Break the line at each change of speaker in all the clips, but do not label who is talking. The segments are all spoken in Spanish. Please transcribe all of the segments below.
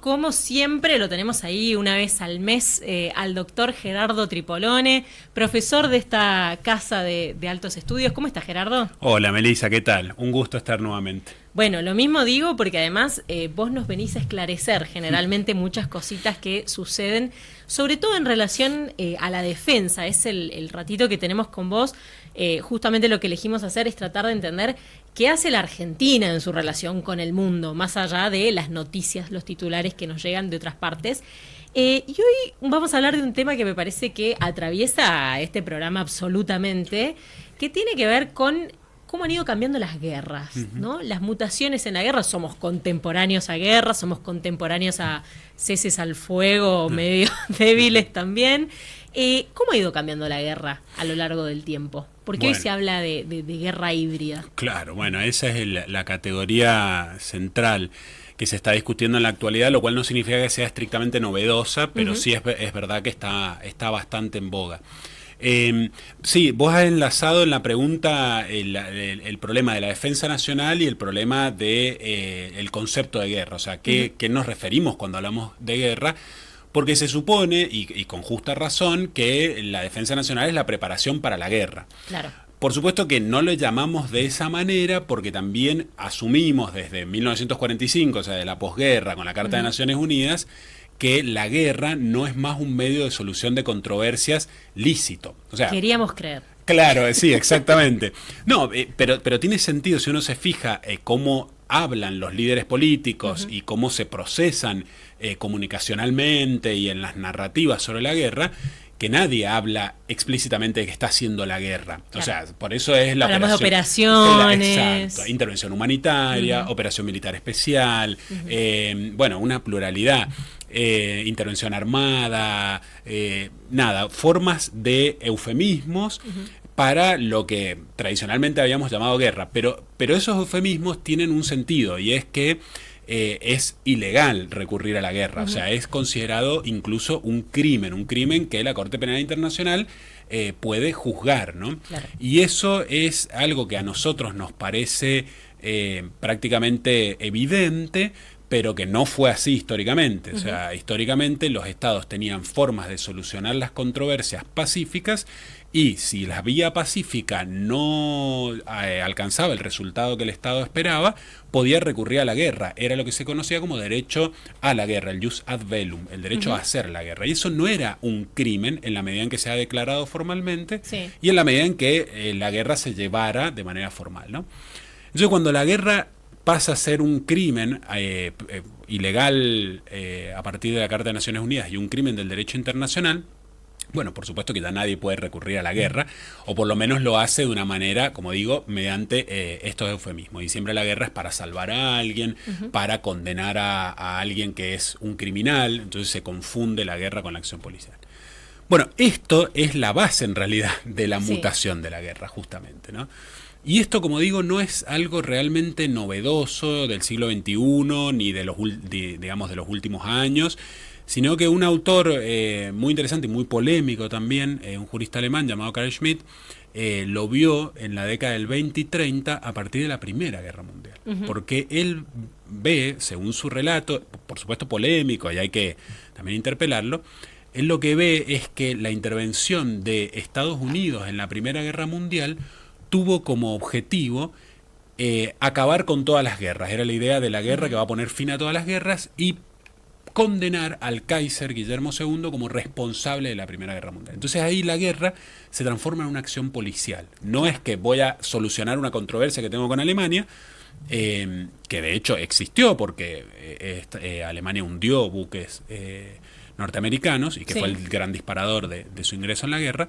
Como siempre, lo tenemos ahí una vez al mes al doctor Gerardo Tripolone, profesor de esta casa de altos estudios. ¿Cómo está, Gerardo?
Hola, Melissa, ¿qué tal? Un gusto estar nuevamente.
Bueno, lo mismo digo porque además vos nos venís a esclarecer generalmente muchas cositas que suceden, sobre todo en relación a la defensa. Es el ratito que tenemos con vos. Justamente lo que elegimos hacer es tratar de entender qué hace la Argentina en su relación con el mundo, más allá de las noticias, los titulares que nos llegan de otras partes. Y hoy vamos a hablar de un tema que me parece que atraviesa este programa absolutamente, que tiene que ver con cómo han ido cambiando las guerras, ¿no? Las mutaciones en la guerra. Somos contemporáneos a guerras, somos contemporáneos a ceses al fuego medio débiles también. ¿Cómo ha ido cambiando la guerra a lo largo del tiempo? Porque hoy se habla de guerra híbrida.
Claro, bueno, esa es la categoría central que se está discutiendo en la actualidad, lo cual no significa que sea estrictamente novedosa, pero sí es verdad que está bastante en boga. Sí, vos has enlazado en la pregunta el problema de la defensa nacional y el problema de el concepto de guerra, o sea, ¿qué nos referimos cuando hablamos de guerra? Porque se supone, y con justa razón, que la defensa nacional es la preparación para la guerra.
Claro.
Por supuesto que no lo llamamos de esa manera porque también asumimos desde 1945, o sea, de la posguerra, con la Carta de Naciones Unidas, que la guerra no es más un medio de solución de controversias lícito. O sea,
queríamos creer.
Claro, sí, exactamente. No, pero tiene sentido si uno se fija cómo hablan los líderes políticos y cómo se procesan comunicacionalmente y en las narrativas sobre la guerra, que nadie habla explícitamente de que está haciendo la guerra. Claro. O sea, por eso es la
hablamos operaciones.
Exacto, intervención humanitaria, operación militar especial, bueno, una pluralidad. Intervención armada, formas de eufemismos para lo que tradicionalmente habíamos llamado guerra, pero esos eufemismos tienen un sentido y es que es ilegal recurrir a la guerra, o sea, es considerado incluso un crimen que la Corte Penal Internacional puede juzgar, ¿no? Claro. Y eso es algo que a nosotros nos parece prácticamente evidente, pero que no fue así históricamente. O sea, históricamente los estados tenían formas de solucionar las controversias pacíficas y si la vía pacífica no alcanzaba el resultado que el estado esperaba, podía recurrir a la guerra. Era lo que se conocía como derecho a la guerra, el jus ad bellum, el derecho a hacer la guerra. Y eso no era un crimen en la medida en que se ha declarado formalmente y en la medida en que la guerra se llevara de manera formal, ¿no? Entonces, cuando la guerra pasa a ser un crimen ilegal a partir de la Carta de Naciones Unidas y un crimen del derecho internacional, bueno, por supuesto que ya nadie puede recurrir a la guerra, o por lo menos lo hace de una manera, como digo, mediante estos eufemismos. Y siempre la guerra es para salvar a alguien, para condenar a alguien que es un criminal, entonces se confunde la guerra con la acción policial. Bueno, esto es la base en realidad de la mutación de la guerra, justamente, ¿no? Y esto, como digo, no es algo realmente novedoso del siglo XXI ni de los últimos años, sino que un autor muy interesante y muy polémico también, un jurista alemán llamado Carl Schmitt, lo vio en la década del 20 y 30 a partir de la Primera Guerra Mundial. Porque él ve, según su relato, por supuesto polémico y hay que también interpelarlo, él lo que ve es que la intervención de Estados Unidos en la Primera Guerra Mundial tuvo como objetivo acabar con todas las guerras. Era la idea de la guerra que va a poner fin a todas las guerras y condenar al Kaiser Guillermo II como responsable de la Primera Guerra Mundial. Entonces ahí la guerra se transforma en una acción policial. No es que voy a solucionar una controversia que tengo con Alemania, que de hecho existió porque Alemania hundió buques norteamericanos y que fue el gran disparador de su ingreso en la guerra,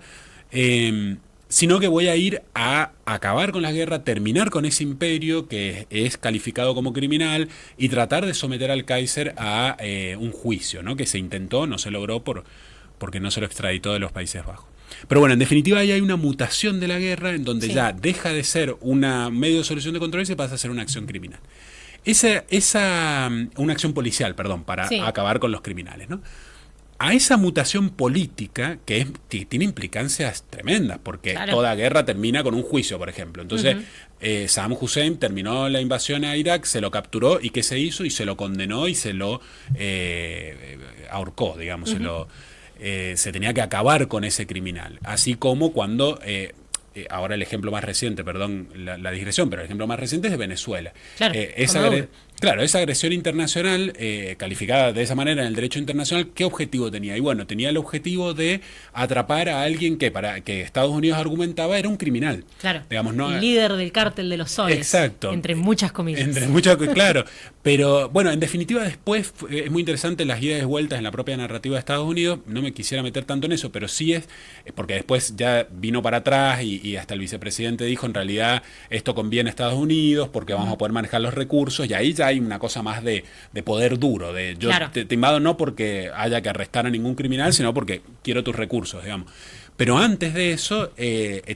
sino que voy a ir a acabar con la guerra, terminar con ese imperio que es calificado como criminal y tratar de someter al Kaiser a un juicio, ¿no? Que se intentó, no se logró porque no se lo extraditó de los Países Bajos. Pero bueno, en definitiva ahí hay una mutación de la guerra en donde ya deja de ser un medio de solución de controversia y pasa a ser una acción criminal. Una acción policial, perdón, para acabar con los criminales, ¿no? a esa mutación política que tiene implicancias tremendas, porque toda guerra termina con un juicio, por ejemplo. Entonces, Saddam Hussein terminó la invasión a Irak, se lo capturó, ¿y qué se hizo? Y se lo condenó y se lo ahorcó, digamos, se tenía que acabar con ese criminal. Así como cuando... ahora el ejemplo más reciente, perdón la digresión, pero el ejemplo más reciente es de Venezuela.
Claro,
esa agresión internacional, calificada de esa manera en el derecho internacional, ¿qué objetivo tenía? Y bueno, tenía el objetivo de atrapar a alguien que Estados Unidos argumentaba era un criminal.
Claro,
digamos, ¿no?
El líder del cártel de los soles.
Exacto.
Entre muchas comillas.
Claro. Pero bueno, en definitiva después es muy interesante las idas y vueltas en la propia narrativa de Estados Unidos. No me quisiera meter tanto en eso, pero sí porque después ya vino para atrás y hasta el vicepresidente dijo en realidad esto conviene a Estados Unidos porque vamos a poder manejar los recursos, y ahí ya hay una cosa más de poder duro, de yo te invado no porque haya que arrestar a ningún criminal, sino porque quiero tus recursos, digamos. Pero antes de eso,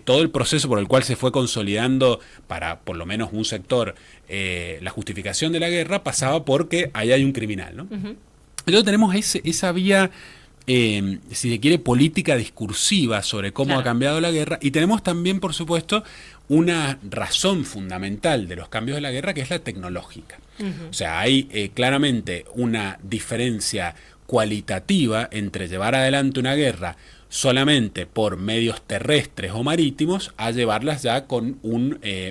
todo el proceso por el cual se fue consolidando para por lo menos un sector la justificación de la guerra pasaba porque ahí hay un criminal, ¿no? Entonces tenemos esa vía, si se quiere, política discursiva sobre cómo ha cambiado la guerra, y tenemos también, por supuesto, una razón fundamental de los cambios de la guerra, que es la tecnológica. O sea, hay claramente una diferencia cualitativa entre llevar adelante una guerra solamente por medios terrestres o marítimos a llevarlas ya con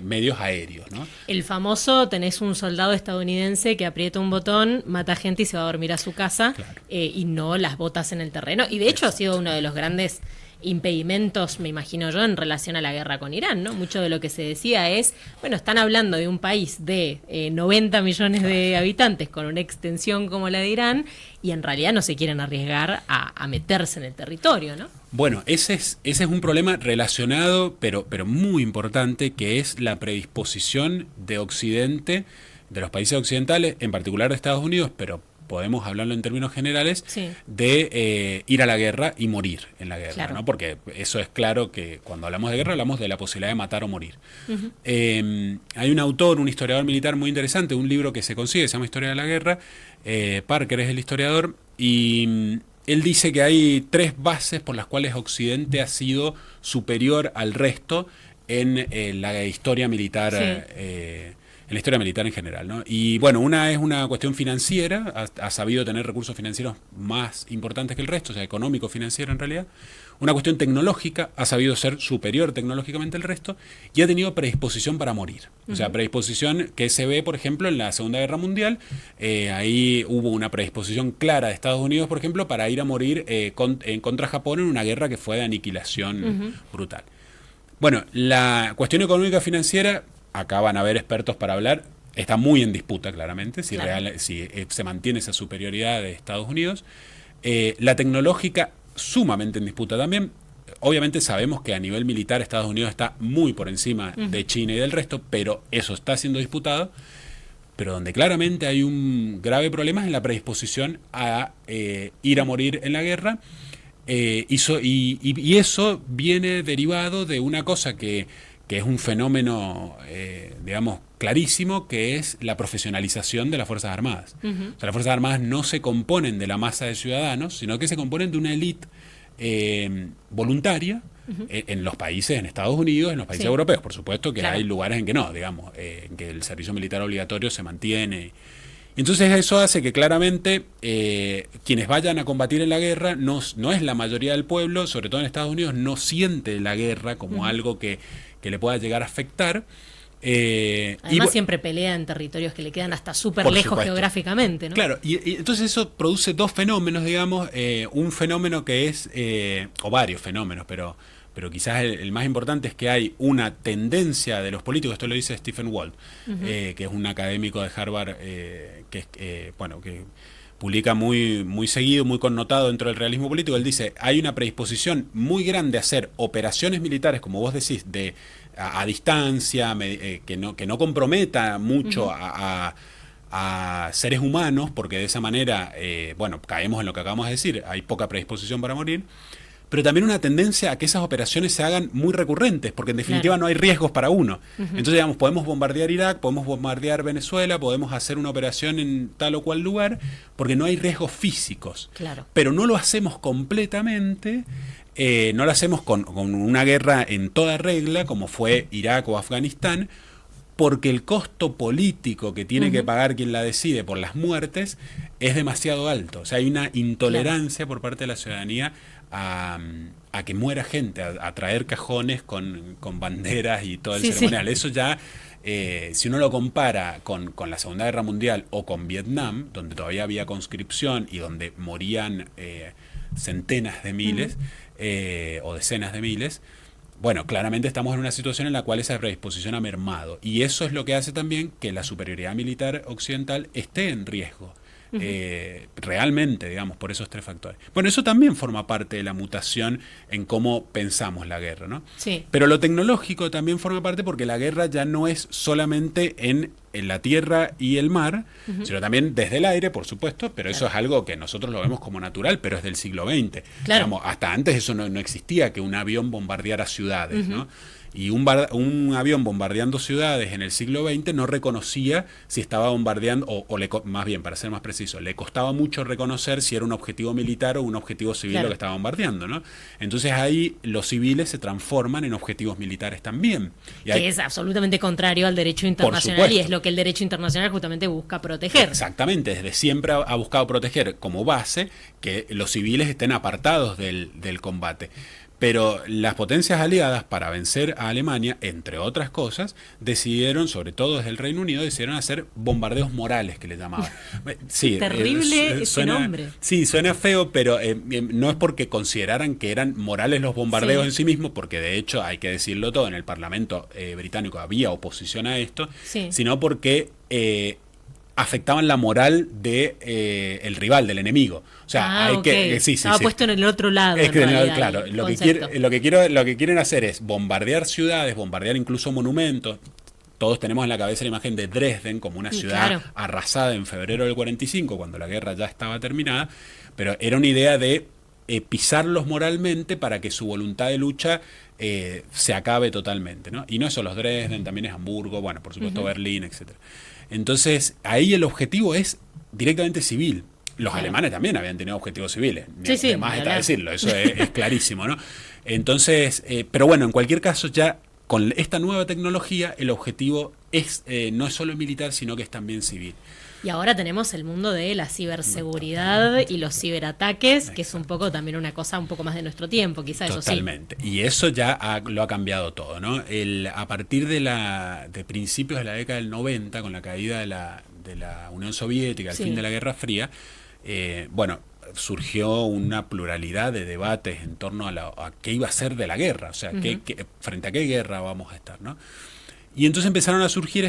medios aéreos, ¿no?
El famoso, tenés un soldado estadounidense que aprieta un botón, mata gente y se va a dormir a su casa, y no las botas en el terreno. Y de hecho ha sido uno de los grandes impedimentos, me imagino yo, en relación a la guerra con Irán, ¿no? Mucho de lo que se decía es, bueno, están hablando de un país de 90 millones de habitantes con una extensión como la de Irán, y en realidad no se quieren arriesgar a meterse en el territorio, ¿no?
Bueno, ese es un problema relacionado, pero muy importante, que es la predisposición de Occidente, de los países occidentales, en particular de Estados Unidos, pero podemos hablarlo en términos generales, de ir a la guerra y morir en la guerra, ¿no? Porque eso es claro que cuando hablamos de guerra hablamos de la posibilidad de matar o morir. Hay un autor, un historiador militar muy interesante, un libro que se consigue, se llama Historia de la Guerra, Parker es el historiador, y él dice que hay 3 bases por las cuales Occidente ha sido superior al resto en la historia militar, en la historia militar en general, ¿no? Y bueno, una es una cuestión financiera, ha sabido tener recursos financieros más importantes que el resto, o sea, económico-financiero en realidad. Una cuestión tecnológica, ha sabido ser superior tecnológicamente al resto, y ha tenido predisposición para morir. O sea, predisposición que se ve, por ejemplo, en la Segunda Guerra Mundial. Ahí hubo una predisposición clara de Estados Unidos, por ejemplo, para ir a morir contra Japón en una guerra que fue de aniquilación brutal. Bueno, la cuestión económica financiera, acá van a haber expertos para hablar, está muy en disputa claramente, si se mantiene esa superioridad de Estados Unidos. La tecnológica, sumamente en disputa también. Obviamente sabemos que a nivel militar Estados Unidos está muy por encima de China y del resto, pero eso está siendo disputado. Pero donde claramente hay un grave problema es en la predisposición a ir a morir en la guerra. Y eso viene derivado de una cosa que es un fenómeno, digamos, clarísimo, que es la profesionalización de las Fuerzas Armadas. O sea, las Fuerzas Armadas no se componen de la masa de ciudadanos, sino que se componen de una élite voluntaria en los países, en Estados Unidos, en los países europeos. Por supuesto que hay lugares en que no, digamos, en que el servicio militar obligatorio se mantiene. Entonces eso hace que claramente quienes vayan a combatir en la guerra no es la mayoría del pueblo, sobre todo en Estados Unidos, no siente la guerra como algo que le pueda llegar a afectar.
Además siempre pelea en territorios que le quedan hasta súper lejos geográficamente, ¿no?
Claro, y entonces eso produce 2 fenómenos, digamos, un fenómeno que es, o varios fenómenos, pero quizás el más importante es que hay una tendencia de los políticos, esto lo dice Stephen Walt, que es un académico de Harvard, que publica muy seguido, muy connotado dentro del realismo político. Él dice, hay una predisposición muy grande a hacer operaciones militares, como vos decís, a distancia, que no comprometa mucho a seres humanos, porque de esa manera, caemos en lo que acabamos de decir, hay poca predisposición para morir. pero también una tendencia a que esas operaciones se hagan muy recurrentes, porque en definitiva no hay riesgos para uno. Entonces, digamos, podemos bombardear Irak, podemos bombardear Venezuela, podemos hacer una operación en tal o cual lugar, porque no hay riesgos físicos. Pero no lo hacemos completamente, no lo hacemos con una guerra en toda regla, como fue Irak o Afganistán, porque el costo político que tiene que pagar quien la decide por las muertes es demasiado alto. O sea, hay una intolerancia por parte de la ciudadanía a que muera gente, a traer cajones con banderas y todo el ceremonial. Eso ya, si uno lo compara con la Segunda Guerra Mundial o con Vietnam, donde todavía había conscripción y donde morían centenas de miles o decenas de miles, bueno, claramente estamos en una situación en la cual esa predisposición ha mermado. Y eso es lo que hace también que la superioridad militar occidental esté en riesgo. Realmente, digamos, por esos tres factores. Bueno, eso también forma parte de la mutación en cómo pensamos la guerra, ¿no?
Sí.
Pero lo tecnológico también forma parte porque la guerra ya no es solamente en la tierra y el mar, sino también desde el aire, por supuesto, pero eso es algo que nosotros lo vemos como natural, pero es del siglo XX. Digamos, hasta antes eso no existía, que un avión bombardeara ciudades, ¿no? Y un avión bombardeando ciudades en el siglo XX no reconocía si estaba bombardeando, más bien, para ser más preciso, le costaba mucho reconocer si era un objetivo militar o un objetivo civil lo que estaba bombardeando, ¿no? Entonces ahí los civiles se transforman en objetivos militares también.
Que es absolutamente contrario al derecho internacional y es lo que el derecho internacional justamente busca proteger.
Exactamente, desde siempre ha buscado proteger como base que los civiles estén apartados del combate. Pero las potencias aliadas, para vencer a Alemania, entre otras cosas, decidieron, sobre todo desde el Reino Unido, decidieron hacer bombardeos morales, que le llamaban. Sí,
terrible ese nombre.
Sí, suena feo, pero no es porque consideraran que eran morales los bombardeos en sí mismos, porque de hecho, hay que decirlo todo, en el Parlamento británico había oposición a esto, sino porque afectaban la moral de el rival, del enemigo. O sea,
estaba puesto en el otro lado.
Es que, claro, lo que quieren hacer es bombardear ciudades, bombardear incluso monumentos. Todos tenemos en la cabeza la imagen de Dresden como una ciudad arrasada en febrero del 45, cuando la guerra ya estaba terminada, pero era una idea de pisarlos moralmente para que su voluntad de lucha se acabe totalmente, ¿no? Y no es solo Dresden, también es Hamburgo, bueno, por supuesto Berlín, etcétera. Entonces, ahí el objetivo es directamente civil. Los alemanes también habían tenido objetivos civiles. Además está decirlo, eso es clarísimo, ¿no? Entonces, pero bueno, en cualquier caso, ya con esta nueva tecnología, el objetivo no es solo militar, sino que es también civil.
Y ahora tenemos el mundo de la ciberseguridad y los ciberataques, que es un poco también una cosa un poco más de nuestro tiempo, quizás.
Totalmente. Y eso ya lo ha cambiado todo, ¿no? A partir de principios de la década del 90, con la caída de la Unión Soviética, el fin de la Guerra Fría, surgió una pluralidad de debates en torno a qué iba a ser de la guerra, o sea, frente a qué guerra vamos a estar, ¿no? Y entonces empezaron a surgir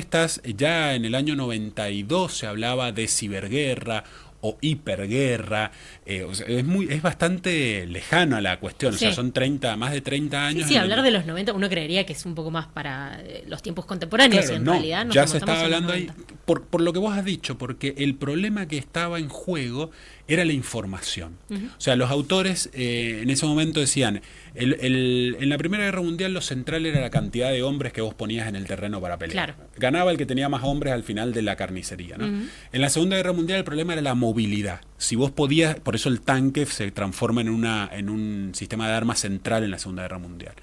ya en el año 92 se hablaba de ciberguerra o hiperguerra, es bastante lejano a la cuestión, o sea, son más de 30 años.
Sí, hablar de los 90 uno creería que es un poco más para los tiempos contemporáneos,
claro,
en realidad
ya se estaba hablando ahí, por lo que vos has dicho, porque el problema que estaba en juego era la información. O sea, los autores en ese momento decían, en la Primera Guerra Mundial lo central era la cantidad de hombres que vos ponías en el terreno para pelear. Ganaba el que tenía más hombres al final de la carnicería, ¿no? En la Segunda Guerra Mundial el problema era la movilidad. Si vos podías, por eso el tanque se transforma en un sistema de armas central en la Segunda Guerra Mundial.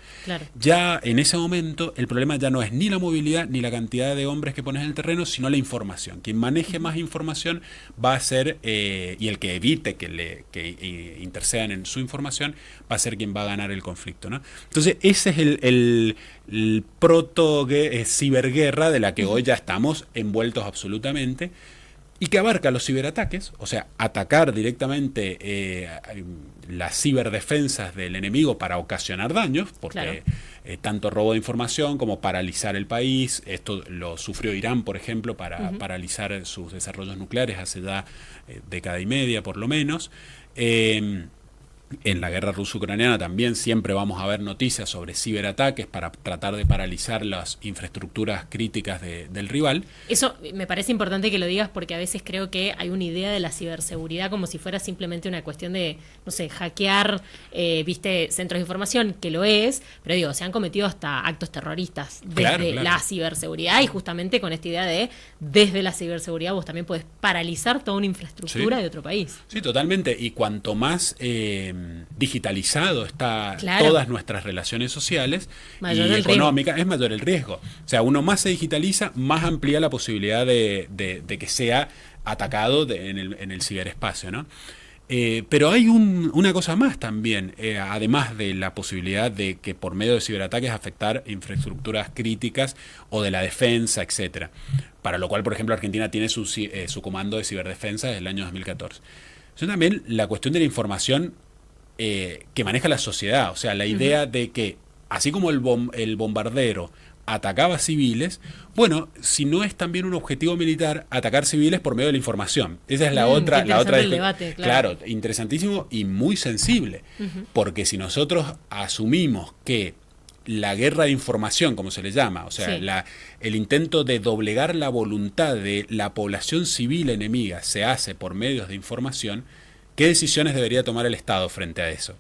Ya en ese momento el problema ya no es ni la movilidad ni la cantidad de hombres que pones en el terreno, sino la información. Quien maneje más información va a ser, y el que evite que intercedan en su información, va a ser quien va a ganar el conflicto, ¿no? Entonces ese es el proto ciberguerra de la que hoy ya estamos envueltos absolutamente, y que abarca los ciberataques, o sea, atacar directamente las ciberdefensas del enemigo para ocasionar daños, porque tanto robo de información como paralizar el país, esto lo sufrió Irán, por ejemplo, para paralizar sus desarrollos nucleares hace ya década y media por lo menos, En la guerra ruso-ucraniana también siempre vamos a ver noticias sobre ciberataques para tratar de paralizar las infraestructuras críticas del rival.
Eso me parece importante que lo digas porque a veces creo que hay una idea de la ciberseguridad como si fuera simplemente una cuestión de, no sé, hackear, centros de información, que lo es, pero digo, se han cometido hasta actos terroristas desde la ciberseguridad y justamente con esta idea de desde la ciberseguridad vos también podés paralizar toda una infraestructura de otro país.
Sí, totalmente. Y cuanto más digitalizado está todas nuestras relaciones sociales y económicas, es mayor el riesgo. O sea, uno más se digitaliza, más amplía la posibilidad de que sea atacado en el ciberespacio, ¿no? Pero hay una cosa más también, además de la posibilidad de que por medio de ciberataques afectar infraestructuras críticas o de la defensa, etcétera. Para lo cual, por ejemplo, Argentina tiene su comando de ciberdefensa desde el año 2014. Sino también la cuestión de la información que maneja la sociedad, o sea, la idea de que, así como el bombardero atacaba civiles, bueno, si no es también un objetivo militar, atacar civiles por medio de la información. Esa es la otra
el debate,
claro, interesantísimo y muy sensible, porque si nosotros asumimos que la guerra de información, como se le llama, o sea, el intento de doblegar la voluntad de la población civil enemiga se hace por medios de información, ¿qué decisiones debería tomar el Estado frente a eso?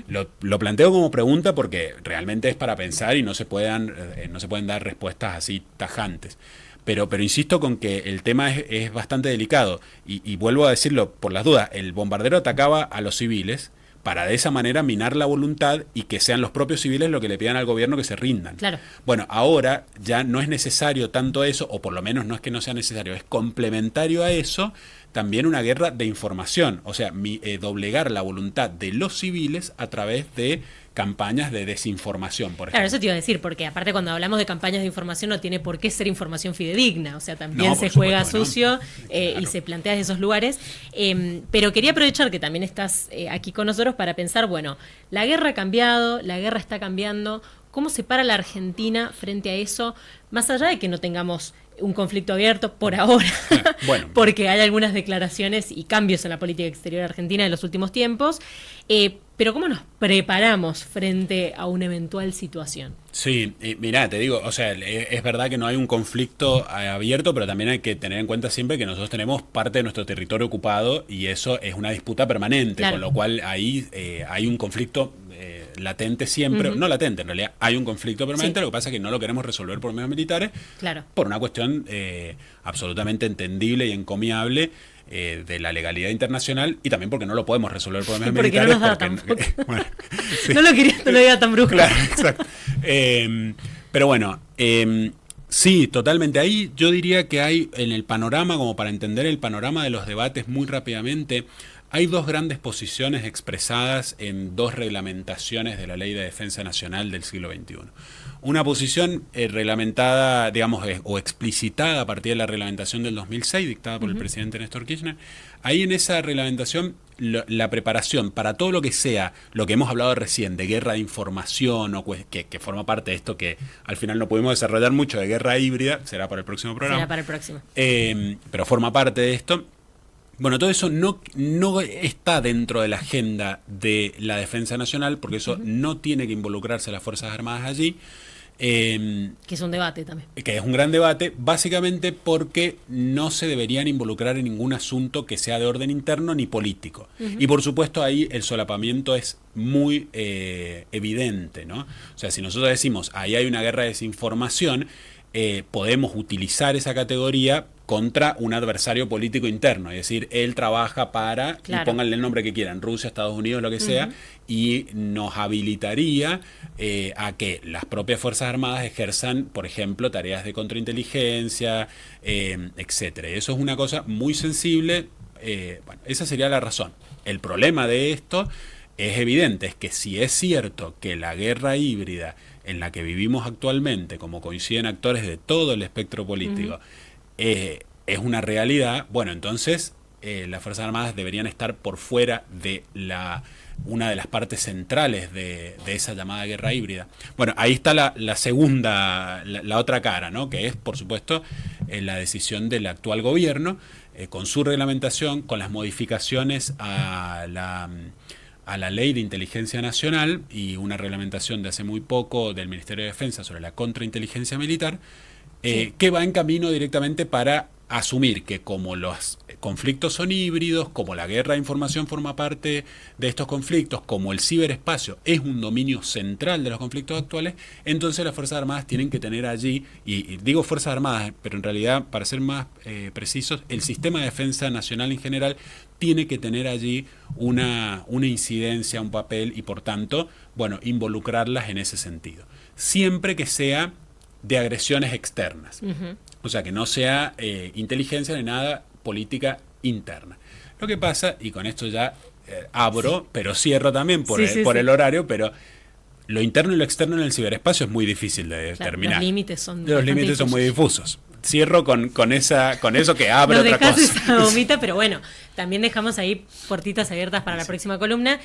Lo planteo como pregunta porque realmente es para pensar y no se pueden dar respuestas así tajantes. Pero insisto con que el tema es bastante delicado y vuelvo a decirlo por las dudas, el bombardero atacaba a los civiles para de esa manera minar la voluntad y que sean los propios civiles los que le pidan al gobierno que se rindan.
Claro.
Bueno, ahora ya no es necesario tanto eso, o por lo menos no es que no sea necesario, es complementario a eso también una guerra de información, o sea, doblegar la voluntad de los civiles a través de campañas de desinformación, por ejemplo.
Claro, eso te iba a decir, porque aparte cuando hablamos de campañas de información no tiene por qué ser información fidedigna, o sea, también se juega sucio y se plantea desde esos lugares. Pero quería aprovechar que también estás aquí con nosotros para pensar, bueno, la guerra ha cambiado, la guerra está cambiando, ¿cómo se para la Argentina frente a eso? Más allá de que no tengamos un conflicto abierto por ahora, porque hay algunas declaraciones y cambios en la política exterior argentina en los últimos tiempos, pero ¿cómo nos preparamos frente a una eventual situación?
Sí, mirá, te digo, o sea, es verdad que no hay un conflicto abierto, pero también hay que tener en cuenta siempre que nosotros tenemos parte de nuestro territorio ocupado y eso es una disputa permanente, con lo cual ahí hay un conflicto latente siempre, no latente, en realidad hay un conflicto permanente, lo que pasa es que no lo queremos resolver por medios militares, por una cuestión absolutamente entendible y encomiable de la legalidad internacional y también porque no lo podemos resolver por medios militares.
No nos da tampoco. No lo quería, no lo diga tan brusco.
Claro, exacto. Pero bueno, sí, totalmente. Ahí yo diría que hay en el panorama, como para entender el panorama de los debates muy rápidamente, hay dos grandes posiciones expresadas en dos reglamentaciones de la Ley de Defensa Nacional del siglo XXI. Una posición reglamentada, digamos, o explicitada a partir de la reglamentación del 2006, dictada por el presidente Néstor Kirchner. Ahí en esa reglamentación, la preparación para todo lo que sea, lo que hemos hablado recién, de guerra de información, o que forma parte de esto que al final no pudimos desarrollar mucho, de guerra híbrida, será para el próximo programa.
Será para el próximo.
Pero forma parte de esto. Bueno, todo eso no está dentro de la agenda de la defensa nacional, porque eso no tiene que involucrarse las Fuerzas Armadas allí.
Que es un debate también.
Que es un gran debate, básicamente porque no se deberían involucrar en ningún asunto que sea de orden interno ni político. Y por supuesto ahí el solapamiento es muy evidente, ¿no? O sea, si nosotros decimos, ahí hay una guerra de desinformación, podemos utilizar esa categoría contra un adversario político interno, es decir, él trabaja para, y pónganle el nombre que quieran, Rusia, Estados Unidos, lo que sea, y nos habilitaría a que las propias Fuerzas Armadas ejerzan, por ejemplo, tareas de contrainteligencia, etcétera. Eso es una cosa muy sensible, bueno, esa sería la razón. El problema de esto es evidente, es que si es cierto que la guerra híbrida en la que vivimos actualmente, como coinciden actores de todo el espectro político, es una realidad, bueno, entonces las Fuerzas Armadas deberían estar por fuera de una de las partes centrales de esa llamada guerra híbrida. Bueno, ahí está la segunda, la otra cara, ¿no? Que es, por supuesto, la decisión del actual gobierno, con su reglamentación, con las modificaciones a a la Ley de Inteligencia Nacional y una reglamentación de hace muy poco del Ministerio de Defensa sobre la contrainteligencia militar, que va en camino directamente para asumir que como los conflictos son híbridos, como la guerra de información forma parte de estos conflictos, como el ciberespacio es un dominio central de los conflictos actuales, entonces las Fuerzas Armadas tienen que tener allí, y digo Fuerzas Armadas, pero en realidad, para ser más precisos, el sistema de defensa nacional en general tiene que tener allí una incidencia, un papel, y por tanto, bueno, involucrarlas en ese sentido. Siempre que sea de agresiones externas. O sea, que no sea inteligencia ni nada, política interna. Lo que pasa, y con esto ya abro, pero cierro también por el horario, pero lo interno y lo externo en el ciberespacio es muy difícil de determinar.
Los límites son
muy difusos. Cierro con eso que abre otra cosa.
Esa gomita, pero bueno, también dejamos ahí puertitas abiertas para la próxima columna.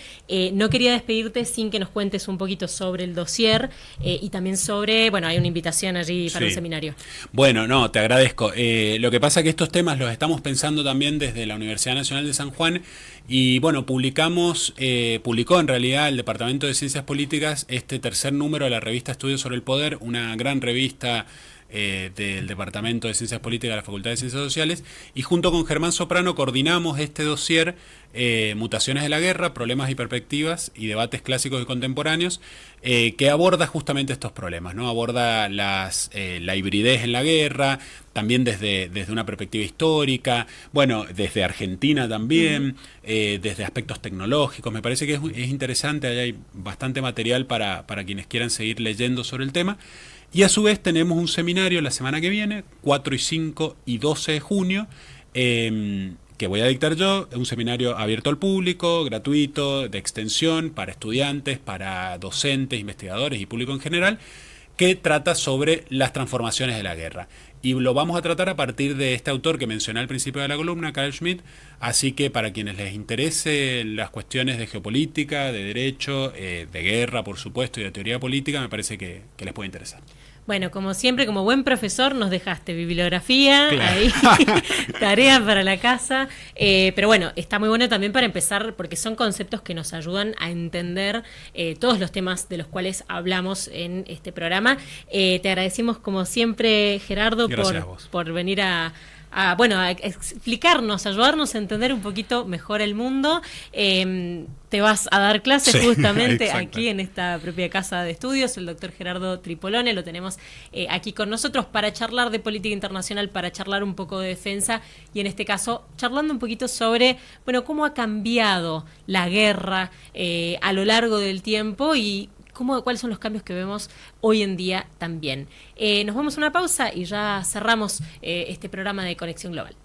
No quería despedirte sin que nos cuentes un poquito sobre el dossier y también sobre, bueno, hay una invitación allí para un seminario.
Bueno, no, te agradezco. Lo que pasa es que estos temas los estamos pensando también desde la Universidad Nacional de San Juan y bueno, publicó en realidad el Departamento de Ciencias Políticas este tercer número de la revista Estudios sobre el Poder, una gran revista del Departamento de Ciencias Políticas de la Facultad de Ciencias Sociales, y junto con Germán Soprano coordinamos este dossier Mutaciones de la Guerra, Problemas y Perspectivas y Debates Clásicos y Contemporáneos, que aborda justamente estos problemas, ¿no? Aborda la hibridez en la guerra, también desde una perspectiva histórica, bueno, desde Argentina también, desde aspectos tecnológicos. Me parece que es interesante, hay bastante material para quienes quieran seguir leyendo sobre el tema. Y a su vez tenemos un seminario la semana que viene, 4, 5 y 12 de junio, que voy a dictar yo, un seminario abierto al público, gratuito, de extensión, para estudiantes, para docentes, investigadores y público en general, que trata sobre las transformaciones de la guerra. Y lo vamos a tratar a partir de este autor que mencioné al principio de la columna, Carl Schmitt, así que para quienes les interese las cuestiones de geopolítica, de derecho, de guerra, por supuesto, y de teoría política, me parece que les puede interesar.
Bueno, como siempre, como buen profesor, nos dejaste bibliografía,
claro.
Ahí, tarea para la casa, pero bueno, está muy bueno también para empezar, porque son conceptos que nos ayudan a entender todos los temas de los cuales hablamos en este programa. Te agradecemos como siempre, Gerardo, por venir a explicarnos, ayudarnos a entender un poquito mejor el mundo. Te vas a dar clases justamente aquí en esta propia casa de estudios, el doctor Gerardo Tripolone, lo tenemos aquí con nosotros para charlar de política internacional, para charlar un poco de defensa y en este caso charlando un poquito sobre, bueno, cómo ha cambiado la guerra a lo largo del tiempo y cuáles son los cambios que vemos hoy en día también. Nos vamos a una pausa y ya cerramos este programa de Conexión Global.